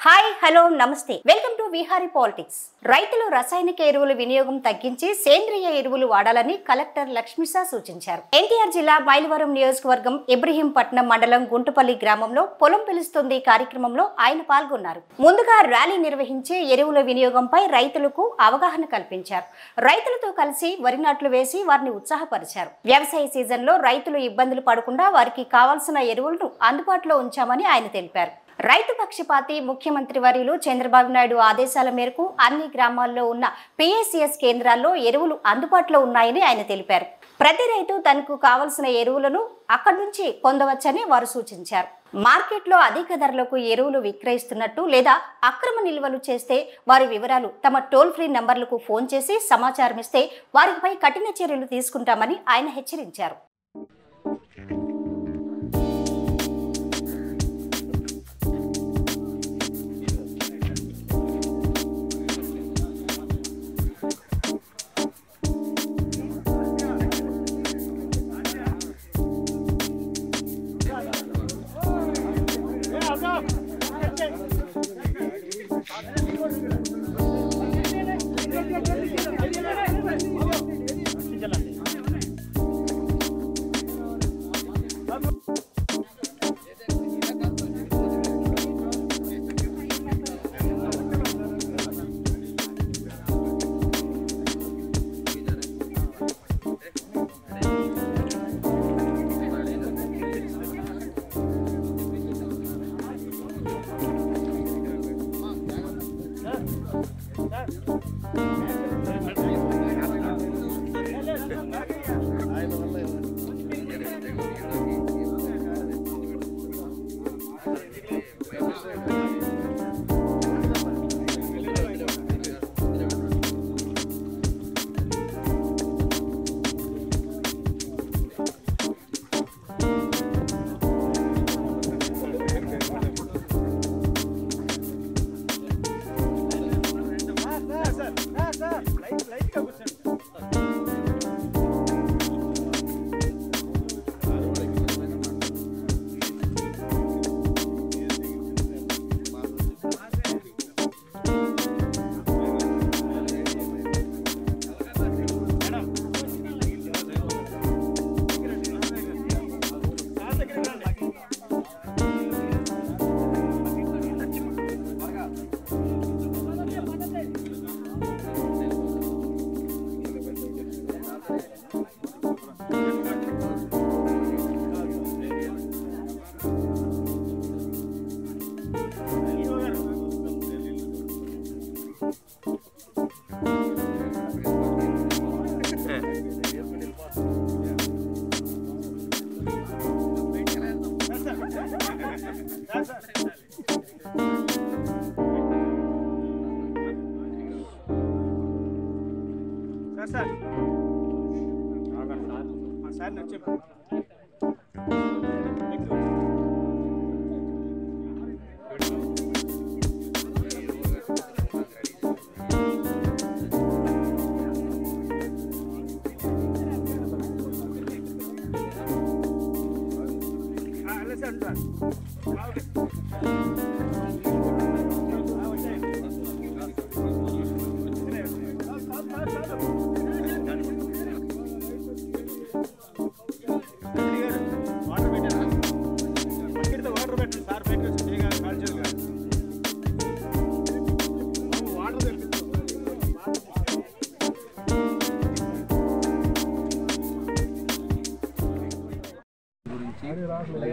Hi hello నమస్తే welcome to Vihari politics. రైతులు రసాయనిక ఎరువుల వినియోగం తగ్గించి సేంద్రియ ఎరువులు వాడాలని కలెక్టర్ లక్ష్మీసా సూచించారు. ఎన్టీఆర్ జిల్లా మైలవరం నియోజకవర్గం ఇబ్రహీంపట్నం మండలం గుంటుపల్లి గ్రామంలో పొలం పిలుస్తుంది కార్యక్రమంలో ఆయన పాల్గొన్నారు. ముందుగా ర్యాలీ నిర్వహించి ఎరువుల వినియోగంపై రైతులకు అవగాహన కల్పించారు. రైతులతో కలిసి వరి నాట్లు వేసి వారిని ఉత్సాహపరిచారు. వ్యవసాయ సీజన్లో రైతులు ఇబ్బందులు పడకుండా వారికి కావాల్సిన ఎరువులను అందుబాటులో ఉంచామని ఆయన తెలిపారు. రైతు పక్షపాతి ముఖ్యమంత్రి వర్యులు చంద్రబాబు నాయుడు ఆదేశాల మేరకు అన్ని గ్రామాల్లో ఉన్న పిఎస్సిఎస్ కేంద్రాల్లో ఎరువులు అందుబాటులో ఉన్నాయని ఆయన తెలిపారు. ప్రతి రైతు తనకు కావలసిన ఎరువులను అక్కడి నుంచి పొందవచ్చని వారు సూచించారు. మార్కెట్లో అధిక ధరలకు ఎరువులు విక్రయిస్తున్నట్టు లేదా అక్రమ నిల్వలు చేస్తే వారి వివరాలు తమ టోల్ ఫ్రీ నంబర్లకు ఫోన్ చేసి సమాచారం ఇస్తే వారిపై కఠిన చర్యలు తీసుకుంటామని ఆయన హెచ్చరించారు.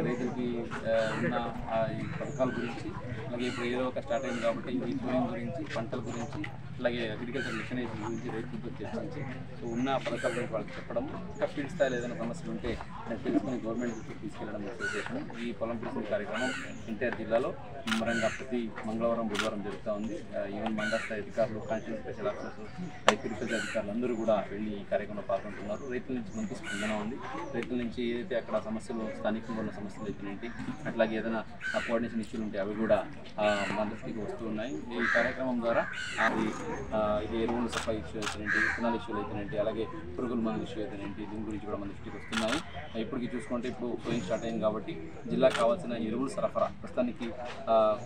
రైతులకి ఉన్న ఈ పథకాల గురించి అలాగే ఇప్పుడు ఏదో ఒక స్టార్ట్ అయింది కాబట్టి ఈ సోయింగ్ గురించి పంటల గురించి అలాగే అగ్రికల్చర్ మిషనరీస్ గురించి రైతులతో చర్చించి సో ఉన్న పథకాల గురించి వాళ్ళకి చెప్పడం ఇంకా ఫీల్డ్ స్థాయిలో ఏదైనా సమస్యలు ఉంటే తెలుసుకుని గవర్నమెంట్ దృష్టికి తీసుకెళ్లడం చేసాము. ఈ పొలం పిలుచుకునే కార్యక్రమం ఎన్టీఆర్ జిల్లాలో ముమ్మరంగా ప్రతి మంగళవారం బుధవారం జరుగుతూ ఉంది. ఈవెన్ మండల స్థాయి అధికారులు, కాన్స్టిట్యూషన్ స్పెషల్ ఆఫీసర్స్, అగ్రికల్చర్ అధికారులు అందరూ కూడా వెళ్ళి ఈ కార్యక్రమంలో పాల్గొంటున్నారు. రైతుల నుంచి మంచి స్పందన ఉంది. రైతుల నుంచి ఏదైతే అక్కడ సమస్యలు స్థానికంగా ఉన్న సమస్యలు అయితేనేంటి అట్లాగే ఏదైనా కోఆర్డినేషన్ ఇష్యూలు ఉంటే అవి కూడా మన దృష్టికి వస్తూ ఉన్నాయి. ఈ కార్యక్రమం ద్వారా ఇది ఎరువులు సప్లై ఇష్యూ అయితేనేంటి, విత్తనాల ఇష్యూలు అయితేనేంటి, అలాగే పురుగుల మందుల ఇష్యూ అయితేనేంటి, దీని గురించి కూడా మన దృష్టికి వస్తున్నాయి. ఇప్పటికి చూసుకుంటే ఇప్పుడు సోయింగ్ స్టార్ట్ అయింది కాబట్టి జిల్లాకు కావాల్సిన ఎరువుల సరఫరా ప్రస్తుతానికి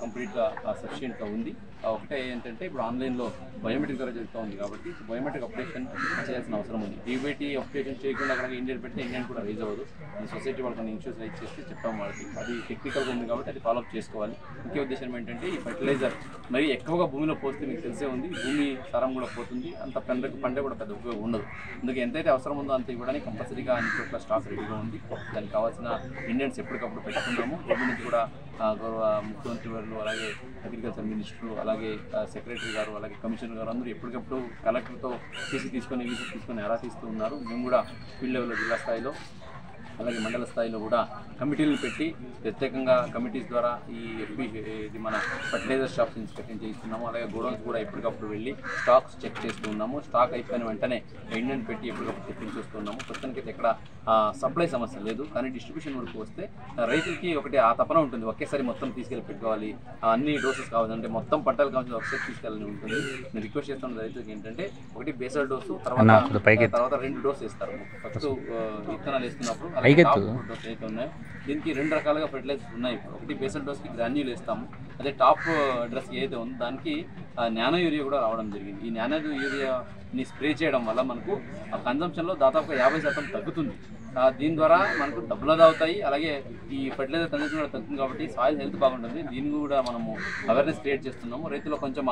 కంప్లీట్గా సఫిషియెంట్గా ఉంది. ఒకటే ఏంటంటే ఇప్పుడు ఆన్లైన్లో బయోమెట్రిక్ ద్వారా జరుగుతూ ఉంది కాబట్టి బయోమెట్రిక్ అప్డేషన్ చేయాల్సిన అవసరం ఉంది. డీబీటీ అప్డేషన్ చేయకుండా అక్కడ ఇండియన్ పెడితే ఇండియన్ కూడా రైజ్ అవ్వదు. సొసైటీ వాళ్ళకి కొన్ని ఇష్యూస్ రైజ్ చేస్తే చెప్పాము వాళ్ళకి. అది టెక్నికల్గా ఉంది కాబట్టి అది ఫాలోఅప్ చేసుకోవాలి. ముఖ్య ఉద్దేశం ఏంటంటే ఈ ఫర్టిలైజర్ మరి ఎక్కువగా భూమిలో పోస్తే మీకు తెలిసే ఉంది, భూమి సారం కూడా పోతుంది, అంత పంట కూడా పెద్ద ఉపయోగం ఉండదు. అందుకే ఎంతైతే అవసరం ఉందో అంత ఇవ్వడానికి కంపల్సరీగా అన్ని చోట్ల స్టాక్ రెడీగా ఉంది. దానికి కావాల్సిన ఇండియన్స్ ఎప్పటికప్పుడు పెట్టుకున్నాము. గవర్నమెంట్ నుంచి కూడా గౌరవ ముఖ్యమంత్రి వారు, అలాగే అగ్రికల్చర్ మినిస్టర్, అలాగే సెక్రటరీ గారు, అలాగే కమిషనర్ గారు అందరూ ఎప్పటికప్పుడు కలెక్టర్తో తీసుకొని ఆరా తీస్తూ ఉన్నారు. మేము కూడా ఫీల్డ్ లెవెల్లో జిల్లా స్థాయిలో అలాగే మండల స్థాయిలో కూడా కమిటీలు పెట్టి ప్రత్యేకంగా కమిటీస్ ద్వారా ఇది మన ఫర్టిలైజర్ షాప్స్ ఇన్స్పెక్షన్ చేయిస్తున్నాము. అలాగే గోడౌన్స్ కూడా ఎప్పటికప్పుడు వెళ్ళి స్టాక్స్ చెక్ చేస్తూ ఉన్నాము. స్టాక్ అయిపోయిన వెంటనే ఇండియన్ పెట్టి ఎప్పటికప్పుడు తెప్పించేస్తున్నాము. ప్రస్తుతానికి ఎక్కడ సప్లై సమస్య లేదు. కానీ డిస్ట్రిబ్యూషన్ వరకు వస్తే రైతులకి ఒకటి ఆ తపన ఉంటుంది, ఒకేసారి మొత్తం తీసుకెళ్ళి పెట్టుకోవాలి, అన్ని డోసెస్ కావాలంటే మొత్తం పంటలు కావాల్సిన ఒకసారి తీసుకెళ్ళాలని ఉంటుంది. నేను రిక్వెస్ట్ చేస్తున్న రైతులకి ఏంటంటే ఒకటి బేసల్ డోసు, తర్వాత 2 డోసు ఇస్తారు. ఫస్ట్ విత్తనాలు వేస్తున్నప్పుడు డోస్ అయితే ఉన్నాయి. దీనికి 2 రకాలుగా ఫెర్టిలైజర్స్ ఉన్నాయి. ఒకటి బేసల్ డోస్కి గ్రాన్యూల్ వేస్తాము. అదే టాప్ డ్రెస్ ఏదైతే ఉందో దానికి నానో యూరియా కూడా రావడం జరిగింది. ఈ నానో యూరియాని స్ప్రే చేయడం వల్ల మనకు ఆ కన్జంప్షన్లో దాదాపుగా 50% తగ్గుతుంది. దీని ద్వారా మనకు డబ్బులు అవుతాయి. అలాగే ఈ ఫెర్టిలైజర్ కన్జంప్షన్ కూడా తగ్గుతుంది కాబట్టి సాయిల్ హెల్త్ బాగుంటుంది. దీన్ని కూడా మనము అవేర్నెస్ క్రియేట్ చేస్తున్నాము. రైతులు కొంచెం